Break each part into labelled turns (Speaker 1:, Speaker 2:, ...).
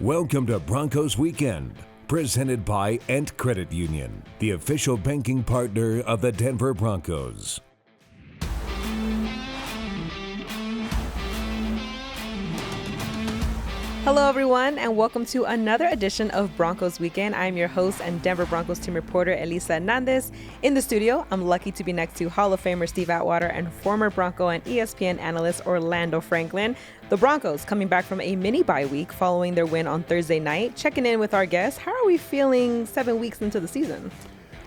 Speaker 1: Welcome to Broncos Weekend, presented by Ent Credit Union, the official banking partner of the Denver Broncos.
Speaker 2: Hello, everyone, and welcome to another edition of Broncos Weekend. I'm your host and Denver Broncos team reporter, Elisa Hernandez. In the studio, I'm lucky to be next to Hall of Famer Steve Atwater and former Bronco and ESPN analyst Orlando Franklin. The Broncos coming back from a mini bye week following their win on Thursday night. Checking in with our guests, how are we feeling 7 weeks into the season?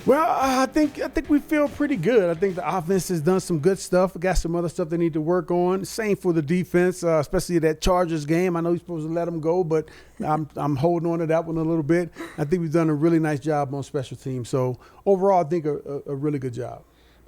Speaker 3: Well, I think we feel pretty good. I think the offense has done some good stuff. We got some other stuff they need to work on. Same for the defense, especially that Chargers game. I know you're supposed to let them go, but I'm holding on to that one a little bit. I think we've done a really nice job on special teams. So overall, I think a really good job.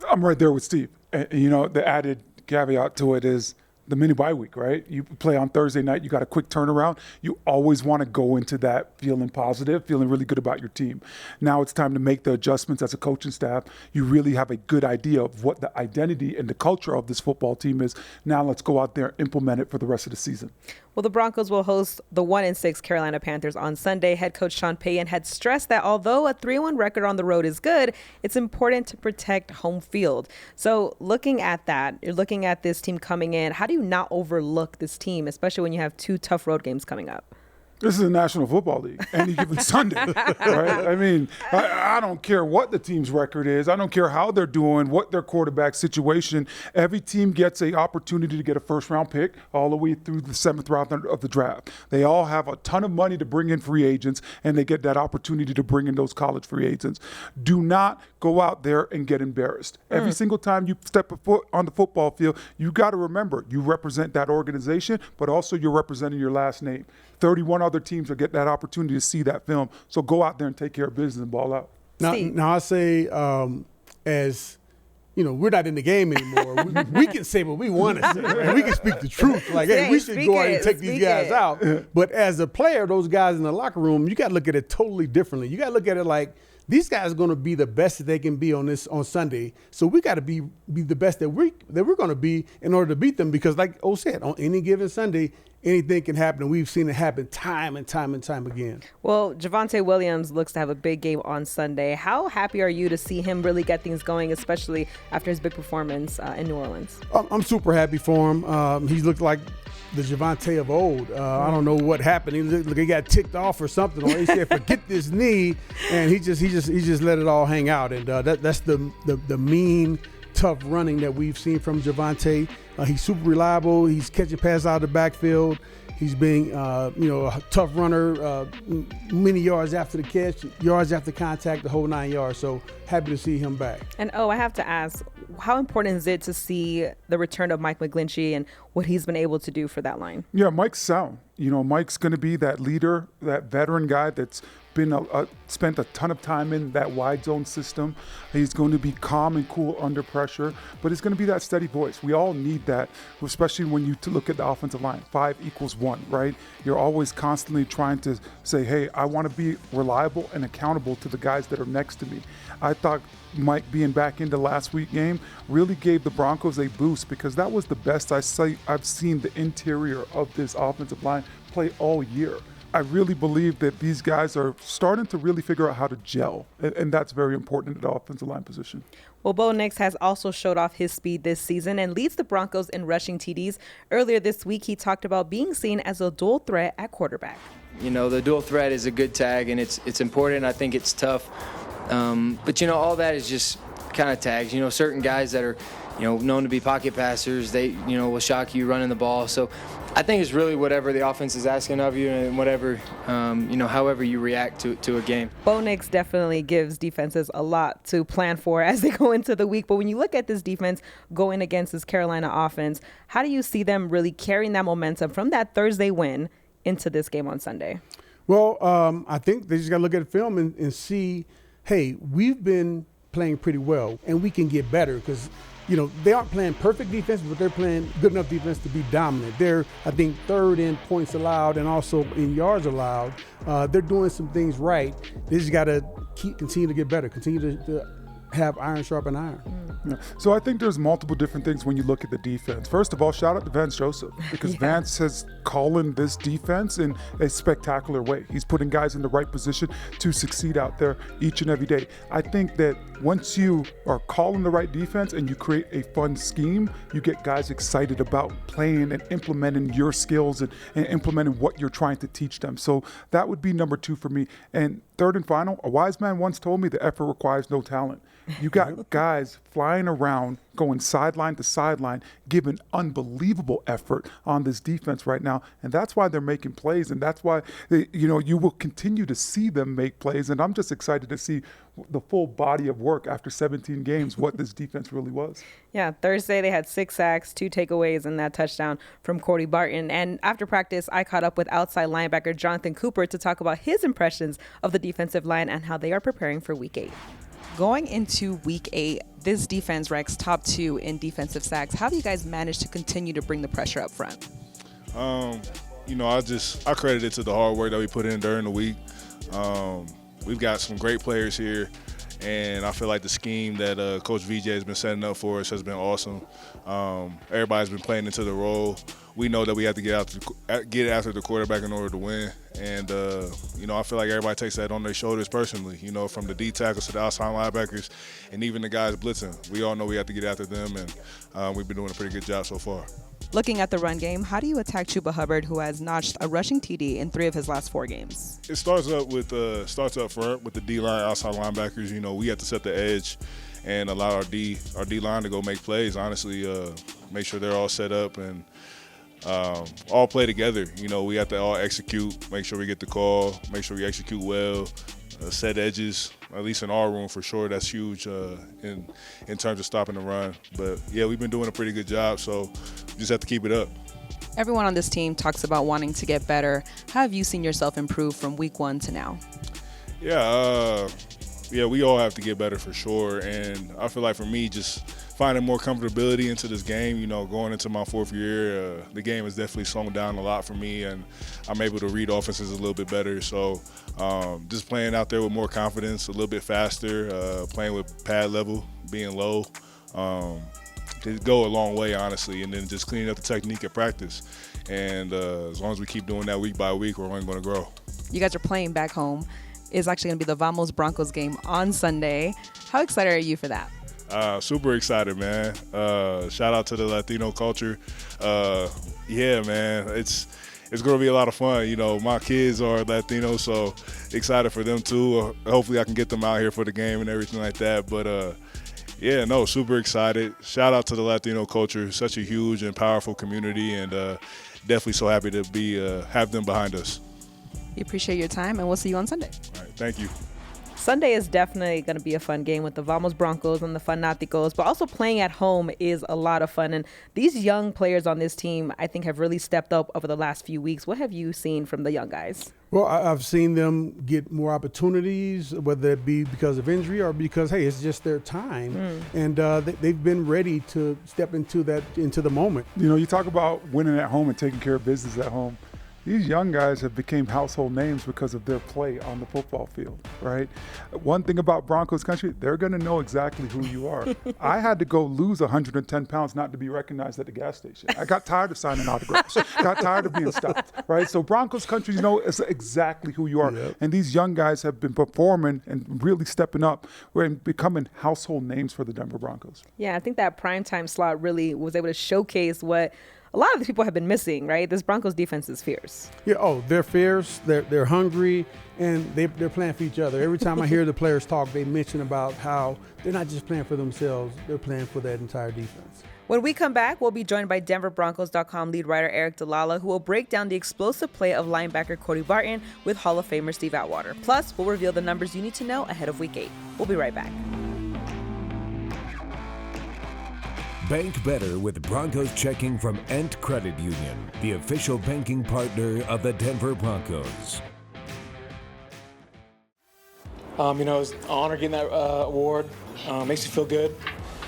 Speaker 4: I'm right there with Steve. And, you know, the added caveat to it is the mini bye week, right? You play on Thursday night, you got a quick turnaround. You always want to go into that feeling positive, feeling really good about your team. Now it's time to make the adjustments as a coaching staff. You really have a good idea of what the identity and the culture of this football team is. Now let's go out there and implement it for the rest of the season.
Speaker 2: Well, the Broncos will host the 1-6 Carolina Panthers on Sunday. Head coach Sean Payton had stressed that although a 3-1 record on the road is good, it's important to protect home field. So looking at that, you're looking at this team coming in. How do you not overlook this team, especially when you have two tough road games coming up?
Speaker 4: This is the National Football League, any given Sunday, right? I mean, I don't care what the team's record is. I don't care how they're doing, what their quarterback situation. Every team gets an opportunity to get a first-round pick all the way through the 7th round of the draft. They all have a ton of money to bring in free agents, and they get that opportunity to bring in those college free agents. Do not go out there and get embarrassed. Every single time you step a foot on the football field, you got to remember you represent that organization, but also you're representing your last name. 31 other teams will get that opportunity to see that film. So go out there and take care of business and ball out.
Speaker 3: Now I say, as you know, we're not in the game anymore. we can say what we want to say. Right? We can speak the truth. Like, hey, we should go out and take these guys out. But as a player, those guys in the locker room, you got to look at it totally differently. You got to look at it like, these guys are going to be the best that they can be on Sunday. So we got to be the best that we're going to be in order to beat them. Because like O said, on any given Sunday, anything can happen. And we've seen it happen time and time and time again.
Speaker 2: Well, Javonte Williams looks to have a big game on Sunday. How happy are you to see him really get things going, especially after his big performance in New Orleans?
Speaker 3: I'm super happy for him. He's looked like the Javonte of old. I don't know what happened. He looked like he got ticked off or something. Or he said, "Forget this knee," and he just let it all hang out. And that's the mean, tough running that we've seen from Javonte. He's super reliable. He's catching passes out of the backfield. He's being, a tough runner, many yards after the catch, yards after contact, the whole 9 yards. So happy to see him back.
Speaker 2: And I have to ask, how important is it to see the return of Mike McGlinchey and what he's been able to do for that line?
Speaker 4: Yeah, Mike's sound. You know, Mike's going to be that leader, that veteran guy that's been spent a ton of time in that wide zone system. He's going to be calm and cool under pressure, but he's going to be that steady voice. We all need that, especially when you look at the offensive line. 5 = 1, right? You're always constantly trying to say, hey, I want to be reliable and accountable to the guys that are next to me. I thought Mike being back into last week's game really gave the Broncos a boost because that was the best I've seen the interior of this offensive line play all year. I really believe that these guys are starting to really figure out how to gel, and that's very important at the offensive line position.
Speaker 2: Well, Bo Nix has also showed off his speed this season and leads the Broncos in rushing TDs. Earlier this week, he talked about being seen as a dual threat at quarterback.
Speaker 5: You know, the dual threat is a good tag, and it's important. I think it's tough. But, all that is just kind of tags. Certain guys that are, known to be pocket passers, they, will shock you running the ball. So I think it's really whatever the offense is asking of you and whatever, however you react to a game.
Speaker 2: Bo Nix definitely gives defenses a lot to plan for as they go into the week. But when you look at this defense going against this Carolina offense, how do you see them really carrying that momentum from that Thursday win into this game on Sunday?
Speaker 3: Well, I think they just got to look at the film and see, hey, we've been playing pretty well, and we can get better because, they aren't playing perfect defense, but they're playing good enough defense to be dominant. They're, I think, 3rd in points allowed and also in yards allowed. They're doing some things right. They just got to continue to get better, continue to have iron sharpen iron.
Speaker 4: Yeah. So I think there's multiple different things when you look at the defense. First of all, shout out to Vance Joseph, because Vance has calling this defense in a spectacular way. He's putting guys in the right position to succeed out there each and every day. I think that once you are calling the right defense and you create a fun scheme, you get guys excited about playing and implementing your skills and implementing what you're trying to teach them. So that would be number 2 for me. And third and final, a wise man once told me the effort requires no talent. You got guys flying around, going sideline to sideline, giving unbelievable effort on this defense right now. And that's why they're making plays. And that's why, you will continue to see them make plays. And I'm just excited to see the full body of work after 17 games, what this defense really was.
Speaker 2: Yeah, Thursday they had 6 sacks, 2 takeaways, and that touchdown from Cody Barton. And after practice, I caught up with outside linebacker Jonathon Cooper to talk about his impressions of the defensive line and how they are preparing for Week 8. Going into Week 8, this defense ranks top 2 in defensive sacks. How do you guys manage to continue to bring the pressure up front?
Speaker 6: I credit it to the hard work that we put in during the week. We've got some great players here, and I feel like the scheme that Coach VJ has been setting up for us has been awesome. Everybody's been playing into the role. We know that we have to get after the quarterback in order to win. And, I feel like everybody takes that on their shoulders personally, from the D tackles to the outside linebackers and even the guys blitzing. We all know we have to get after them, and we've been doing a pretty good job so far.
Speaker 2: Looking at the run game, how do you attack Chuba Hubbard, who has notched a rushing TD in 3 of his last 4 games?
Speaker 6: It starts up front with the D-line, outside linebackers. We have to set the edge and allow our D-line to go make plays, honestly, make sure they're all set up and all play together. We have to all execute, make sure we get the call, make sure we execute well, set edges, at least in our room for sure. That's huge in terms of stopping the run. But, yeah, we've been doing a pretty good job, so we just have to keep it up.
Speaker 2: Everyone on this team talks about wanting to get better. How have you seen yourself improve from Week 1 to now?
Speaker 6: Yeah, we all have to get better for sure. And I feel like for me, just finding more comfortability into this game, going into my 4th year, the game has definitely slowed down a lot for me, and I'm able to read offenses a little bit better. So just playing out there with more confidence, a little bit faster, playing with pad level, being low, to go a long way, honestly, and then just cleaning up the technique at practice. And as long as we keep doing that week by week, we're only going to grow. You
Speaker 2: guys are playing back home. It's actually going to be the Vamos Broncos game on Sunday. How excited are you for that?
Speaker 6: Super excited, man. Shout out to the Latino culture. Yeah, man, it's going to be a lot of fun. My kids are Latino, so excited for them too. Hopefully I can get them out here for the game and everything like that. But super excited. Shout out to the Latino culture. Such a huge and powerful community, and definitely so happy to have them behind us.
Speaker 2: We appreciate your time, and we'll see you on Sunday.
Speaker 6: All right, thank you.
Speaker 2: Sunday is definitely going to be a fun game with the Vamos Broncos and the Fanaticos, but also playing at home is a lot of fun. And these young players on this team, I think, have really stepped up over the last few weeks. What have you seen from the young guys?
Speaker 3: Well, I've seen them get more opportunities, whether it be because of injury or because, hey, it's just their time. And they've been ready to step into the moment.
Speaker 4: You talk about winning at home and taking care of business at home. These young guys have become household names because of their play on the football field, right? One thing about Broncos country, they're going to know exactly who you are. I had to go lose 110 pounds not to be recognized at the gas station. I got tired of signing autographs, got tired of being stopped, right? So Broncos country, it's exactly who you are. Yep. And these young guys have been performing and really stepping up and becoming household names for the Denver Broncos.
Speaker 2: Yeah, I think that primetime slot really was able to showcase what a lot of the people have been missing, right? This Broncos defense is fierce.
Speaker 3: Yeah, they're fierce, they're hungry, and they're playing for each other. Every time I hear the players talk, they mention about how they're not just playing for themselves, they're playing for that entire defense.
Speaker 2: When we come back, we'll be joined by DenverBroncos.com lead writer Aric DiLalla, who will break down the explosive play of linebacker Cody Barton with Hall of Famer Steve Atwater. Plus, we'll reveal the numbers you need to know ahead of Week 8. We'll be right back.
Speaker 1: Bank better with Broncos checking from Ent Credit Union, the official banking partner of the Denver Broncos.
Speaker 7: It's an honor getting that award. Makes me feel good.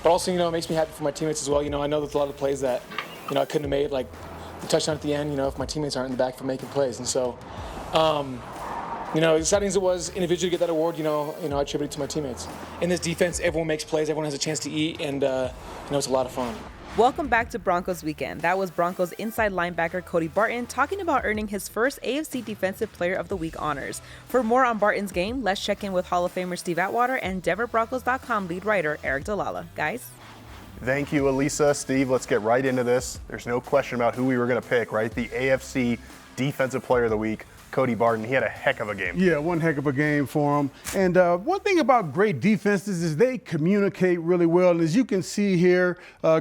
Speaker 7: But also, it makes me happy for my teammates as well. I know there's a lot of plays that, I couldn't have made, like the touchdown at the end, if my teammates aren't in the back for making plays. And so, exciting as it was individually to get that award, I attribute it to my teammates. In this defense, everyone makes plays, everyone has a chance to eat, and it's a lot of fun.
Speaker 2: Welcome back to Broncos Weekend. That was Broncos inside linebacker Cody Barton talking about earning his first AFC Defensive Player of the Week honors. For more on Barton's game, let's check in with Hall of Famer Steve Atwater and DenverBroncos.com lead writer Aric DiLalla. Guys?
Speaker 8: Thank you, Elisa. Steve, let's get right into this. There's no question about who we were going to pick, right? The AFC Defensive Player of the Week, Cody Barton. He had a heck of a game.
Speaker 3: Yeah, one heck of a game for him. And one thing about great defenses is they communicate really well. And as you can see here,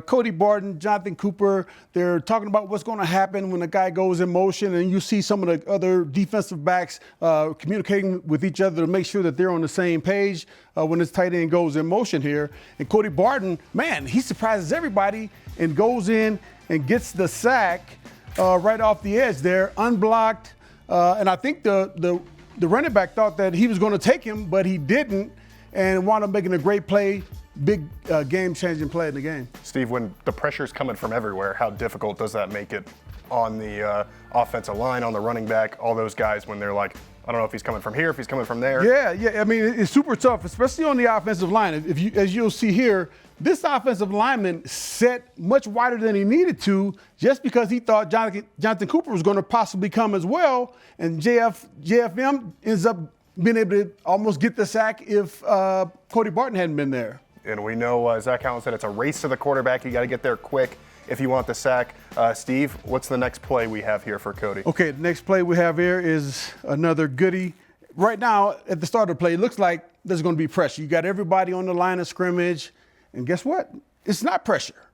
Speaker 3: Cody Barton, Jonathon Cooper, they're talking about what's going to happen when a guy goes in motion. And you see some of the other defensive backs communicating with each other to make sure that they're on the same page when this tight end goes in motion here. And Cody Barton, man, he surprises everybody and goes in and gets the sack right off the edge there, unblocked. And I think the running back thought that he was going to take him, but he didn't, and wound up making a great play, big game-changing play in the game.
Speaker 8: Steve, when the pressure's coming from everywhere, how difficult does that make it on the offensive line, on the running back, all those guys when they're like, I don't know if he's coming from here, if he's coming from there?
Speaker 3: Yeah. I mean, it's super tough, especially on the offensive line. As you'll see here, this offensive lineman set much wider than he needed to just because he thought Jonathon Cooper was going to possibly come as well. And JFM ends up being able to almost get the sack if Cody Barton hadn't been there.
Speaker 8: And we know, Zach Allen said, it's a race to the quarterback. You got to get there quick if you want the sack. Steve, what's the next play we have here for Cody?
Speaker 3: Okay, the next play we have here is another goodie. Right now, at the start of the play, it looks like there's going to be pressure. You got everybody on the line of scrimmage. And guess what? It's not pressure.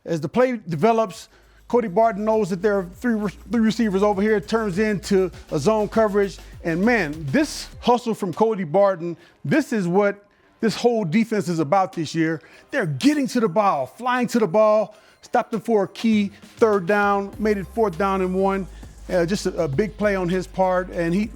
Speaker 3: As the play develops, Cody Barton knows that there are three receivers over here. It turns into a zone coverage. And, man, this hustle from Cody Barton, this is what this whole defense is about this year. They're getting to the ball, flying to the ball, stopped them for a key third down, made it 4th down and 1. Just a big play on his part. And, he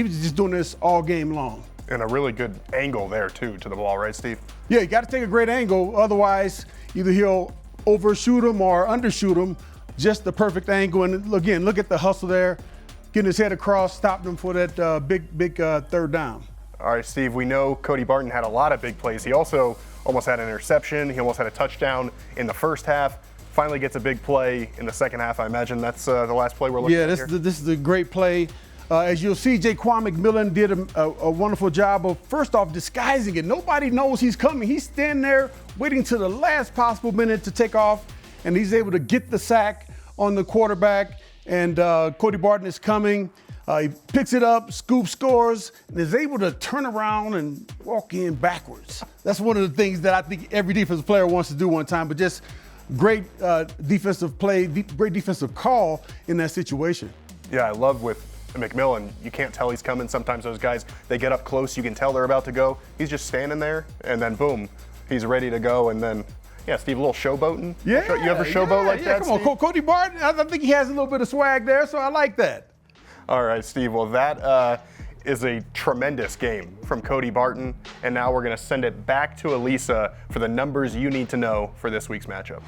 Speaker 3: was just doing this all game long.
Speaker 8: And a really good angle there, too, to the ball, right, Steve?
Speaker 3: Yeah, you got to take a great angle. Otherwise, either he'll overshoot him or undershoot him. Just the perfect angle. And again, look at the hustle there. Getting his head across, stopped him for that big third down.
Speaker 8: All right, Steve, we know Cody Barton had a lot of big plays. He also almost had an interception. He almost had a touchdown in the first half. Finally gets a big play in the second half. I imagine that's the last play we're looking at here.
Speaker 3: Yeah, this is a great play. As you'll see, Jaquan McMillan did a wonderful job of, first off, disguising it. Nobody knows he's coming. He's standing there waiting to the last possible minute to take off, and he's able to get the sack on the quarterback. And Cody Barton is coming. He picks it up, scores, and is able to turn around and walk in backwards. That's one of the things that I think every defensive player wants to do one time, but just great defensive play, great defensive call in that situation.
Speaker 8: Yeah, I love with McMillan, you can't tell he's coming. Sometimes those guys, they get up close, you can tell they're about to go. He's just standing there, and then boom, he's ready to go. And then, yeah, Steve, a little showboating.
Speaker 3: Yeah.
Speaker 8: You ever showboat like that,
Speaker 3: come on, Cody Barton, I think he has a little bit of swag there, so I like that.
Speaker 8: All right, Steve, well, that is a tremendous game from Cody Barton. And now we're going to send it back to Elisa for the numbers you need to know for this week's matchup.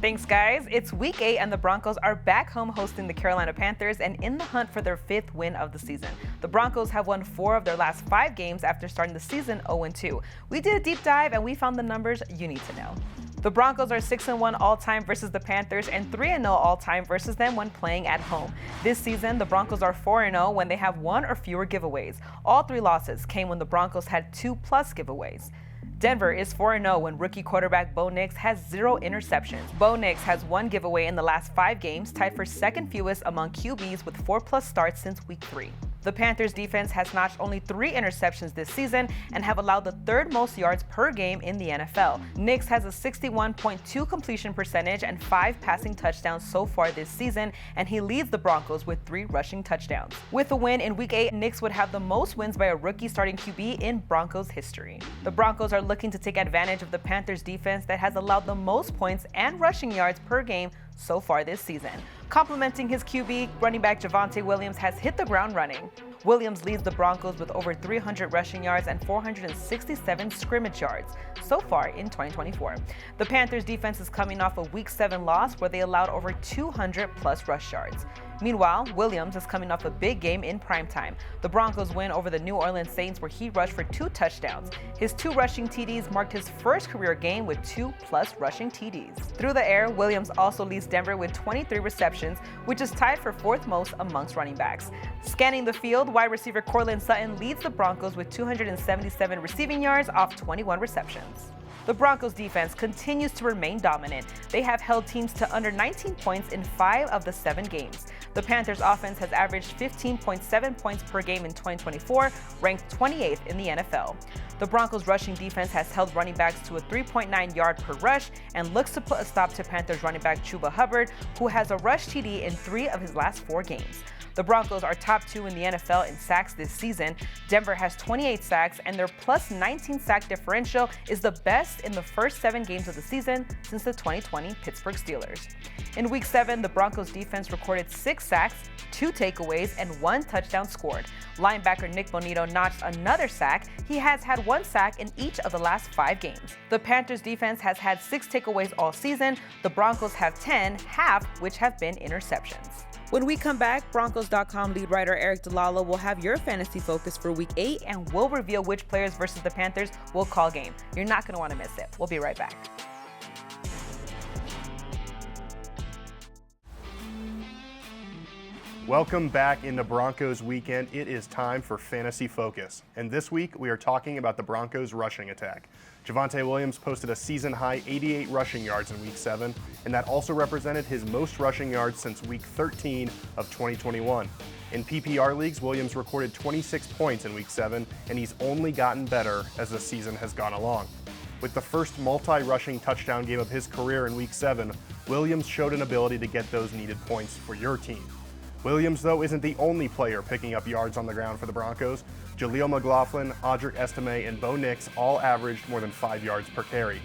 Speaker 2: Thanks, guys. It's week 8, and the Broncos are back home hosting the Carolina Panthers and in the hunt for their 5th win of the season. The Broncos have won 4 of their last 5 games after starting the season 0-2. We did a deep dive, and we found the numbers you need to know. The Broncos are 6-1 all-time versus the Panthers and 3-0 all-time versus them when playing at home. This season, the Broncos are 4-0 when they have 1 or fewer giveaways. All 3 losses came when the Broncos had 2+ giveaways. Denver is 4-0 when rookie quarterback Bo Nix has 0 interceptions. Bo Nix has 1 giveaway in the last 5 games, tied for second fewest among QBs with 4+ starts since week 3. The Panthers defense has notched only 3 interceptions this season and have allowed the 3rd most yards per game in the NFL. Nix has a 61.2 completion percentage and 5 passing touchdowns so far this season, and he leads the Broncos with 3 rushing touchdowns. With a win in week 8, Nix would have the most wins by a rookie starting QB in Broncos history. The Broncos are looking to take advantage of the Panthers defense that has allowed the most points and rushing yards per game so far this season. Complementing his QB, running back Javonte Williams has hit the ground running. Williams leads the Broncos with over 300 rushing yards and 467 scrimmage yards so far in 2024. The Panthers defense is coming off a Week 7 loss where they allowed over 200+ rush yards. Meanwhile, Williams is coming off a big game in primetime. The Broncos win over the New Orleans Saints where he rushed for 2 touchdowns. His 2 rushing TDs marked his first career game with 2+ rushing TDs. Through the air, Williams also leads Denver with 23 receptions, which is tied for 4th most amongst running backs. Scanning the field, wide receiver Courtland Sutton leads the Broncos with 277 receiving yards off 21 receptions. The Broncos defense continues to remain dominant. They have held teams to under 19 points in 5 of the 7 games. The Panthers offense has averaged 15.7 points per game in 2024, ranked 28th in the NFL. The Broncos rushing defense has held running backs to a 3.9 yard per rush and looks to put a stop to Panthers running back Chuba Hubbard, who has a rush TD in 3 of his last 4 games. The Broncos are top 2 in the NFL in sacks this season. Denver has 28 sacks, and their plus 19 sack differential is the best in the first 7 games of the season since the 2020 Pittsburgh Steelers. In Week 7, the Broncos defense recorded 6 sacks, 2 takeaways, and 1 touchdown scored. Linebacker Nick Bonito notched another sack. He has had 1 sack in each of the last 5 games. The Panthers defense has had 6 takeaways all season. The Broncos have 10, half which have been interceptions. When we come back, Broncos.com lead writer Aric DiLalla will have your fantasy focus for Week 8 and we'll reveal which players versus the Panthers will call game. You're not going to want to miss it. We'll be right back.
Speaker 8: Welcome back into Broncos Weekend. It is time for Fantasy Focus. And this week, we are talking about the Broncos rushing attack. Javonte Williams posted a season-high 88 rushing yards in Week 7, and that also represented his most rushing yards since Week 13 of 2021. In PPR leagues, Williams recorded 26 points in Week 7, and he's only gotten better as the season has gone along. With the first multi-rushing touchdown game of his career in Week 7, Williams showed an ability to get those needed points for your team. Williams, though, isn't the only player picking up yards on the ground for the Broncos. Jaleel McLaughlin, Audric Estime, and Bo Nix all averaged more than 5 yards per carry.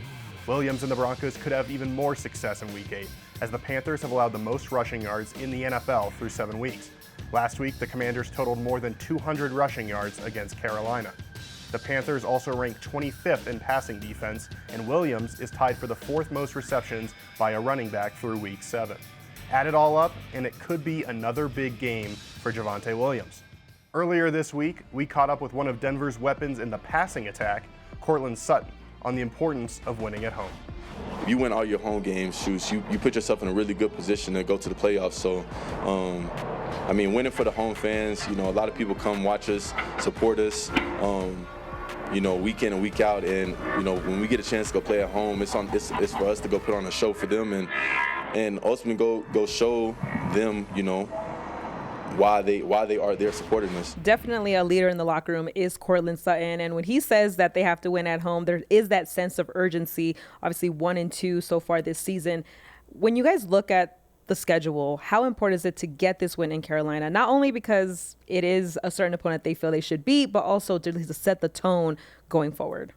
Speaker 8: Williams and the Broncos could have even more success in Week 8, as the Panthers have allowed the most rushing yards in the NFL through 7 weeks. Last week, the Commanders totaled more than 200 rushing yards against Carolina. The Panthers also ranked 25th in passing defense, and Williams is tied for the 4th most receptions by a running back through Week 7. Add it all up, and it could be another big game for Javonte Williams. Earlier this week, we caught up with one of Denver's weapons in the passing attack, Courtland Sutton, on the importance of winning at home.
Speaker 9: If you win all your home games, you put yourself in a really good position to go to the playoffs. So, winning for the home fans, a lot of people come watch us, support us, week in and week out. And, when we get a chance to go play at home, it's for us to go put on a show for them and ultimately go show them, why they are there supporting us.
Speaker 2: Definitely a leader in the locker room is Courtland Sutton, and when he says that they have to win at home, there is that sense of urgency. Obviously 1-2 so far this season. When you guys look at the schedule, how important is it to get this win in Carolina? Not only because it is a certain opponent they feel they should beat, but also to set the tone going forward.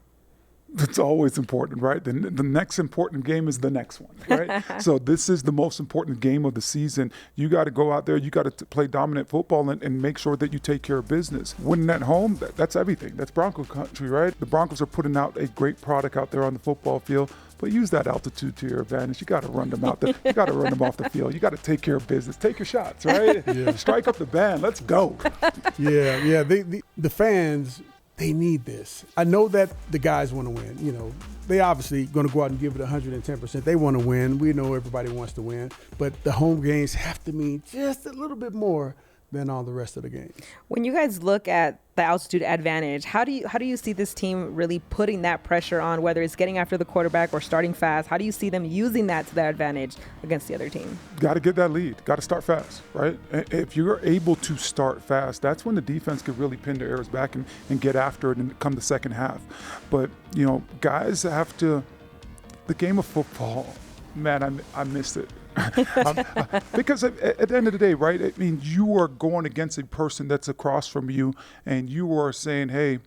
Speaker 4: It's always important, right? The next important game is the next one, right? So this is the most important game of the season. You got to go out there, you got to play dominant football and make sure that you take care of business. Winning at home, that's everything. That's Bronco country, right? The Broncos are putting out a great product out there on the football field, but use that altitude to your advantage. You got to run them out there. You got to run them off the field. You got to take care of business. Take your shots, right? Yeah. Strike up the band. Let's go.
Speaker 3: Yeah. The fans, they need this. I know that the guys want to win. They obviously going to go out and give it 110%. They want to win. We know everybody wants to win. But the home games have to mean just a little bit more than all the rest of the games. When
Speaker 2: you guys look at the altitude advantage, how do you see this team really putting that pressure on, whether it's getting after the quarterback or starting fast? How do you see them using that to their advantage against the other team?
Speaker 4: Got to get that lead. Got to start fast, right? If you're able to start fast, that's when the defense could really pin their ears back and get after it and come the second half. But, guys have to – the game of football, man, I missed it. Because at the end of the day, right, I mean, you are going against a person that's across from you and you are saying, hey,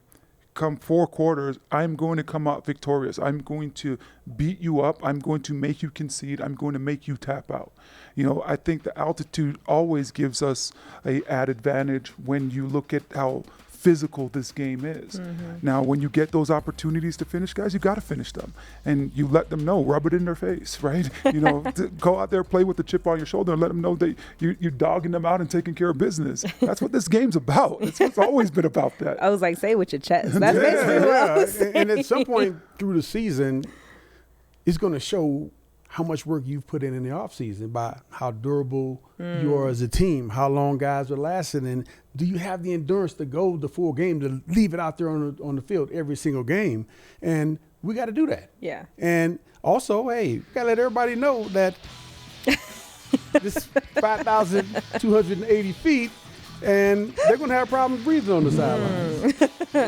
Speaker 4: come 4 quarters, I'm going to come out victorious. I'm going to beat you up. I'm going to make you concede. I'm going to make you tap out. I think the altitude always gives us an added advantage when you look at how physical this game is. Now, when you get those opportunities to finish, guys, you got to finish them. And you let them know, rub it in their face, right? Go out there, play with the chip on your shoulder and let them know that you're dogging them out and taking care of business. That's what this game's about. It's always been about that.
Speaker 2: I was like, say it with your chest. That's basically what I was saying.
Speaker 3: And at some point through the season, it's going to show how much work you've put in the offseason by how durable you are as a team, how long guys are lasting, and do you have the endurance to go the full game, to leave it out there on the field every single game? And we got to do that.
Speaker 2: Yeah.
Speaker 3: And also, hey, we got to let everybody know that this 5,280 feet, and they're going to have problems breathing on the sidelines.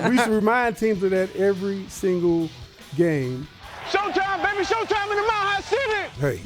Speaker 3: We should remind teams of that every single game.
Speaker 10: Showtime, baby, showtime in the Mile High City.
Speaker 3: Hey.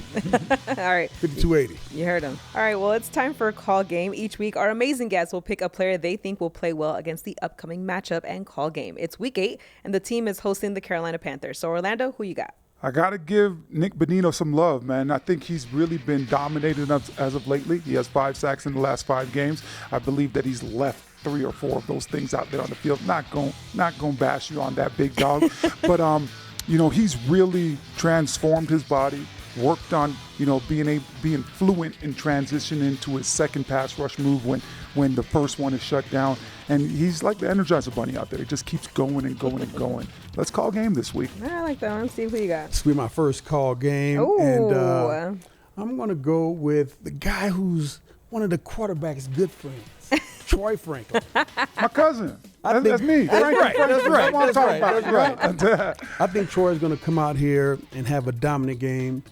Speaker 2: All right.
Speaker 3: 5280.
Speaker 2: You heard him. All right, well, it's time for a call game. Each week, our amazing guests will pick a player they think will play well against the upcoming matchup and call game. It's week 8, and the team is hosting the Carolina Panthers. So, Orlando, who you got?
Speaker 4: I got to give Nick Bonino some love, man. I think he's really been dominated as of lately. He has 5 sacks in the last 5 games. I believe that he's left 3 or 4 of those things out there on the field. Not going to bash you on that, big dog. But, he's really transformed his body, worked on, being fluent in transition into his second pass rush move when the first one is shut down. And he's like the Energizer Bunny out there. He just keeps going and going and going. Let's call game this week.
Speaker 2: I like that one. Let's see who you got.
Speaker 3: This will be my first call game.
Speaker 2: Ooh.
Speaker 3: And I'm going to go with the guy who's one of the quarterback's good friends, Troy Franklin.
Speaker 4: My cousin. That's me.
Speaker 3: That's right. That's right.
Speaker 4: That's right.
Speaker 3: I think Troy's going to come out here and have a dominant game.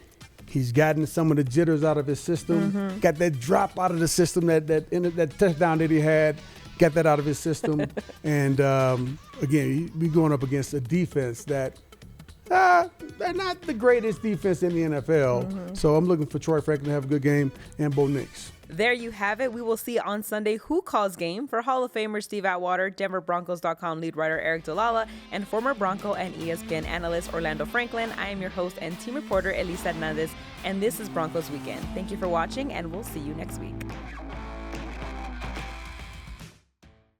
Speaker 3: He's gotten some of the jitters out of his system. Got that drop out of the system, that touchdown that he had. Got that out of his system. And, again, we're going up against a defense that they're not the greatest defense in the NFL. So I'm looking for Troy Franklin to have a good game and Bo Nix.
Speaker 2: There you have it. We will see on Sunday who calls game for Hall of Famer Steve Atwater, DenverBroncos.com lead writer Aric DiLalla, and former Bronco and ESPN analyst Orlando Franklin. I am your host and team reporter Elisa Hernandez, and this is Broncos Weekend. Thank you for watching, and we'll see you next week.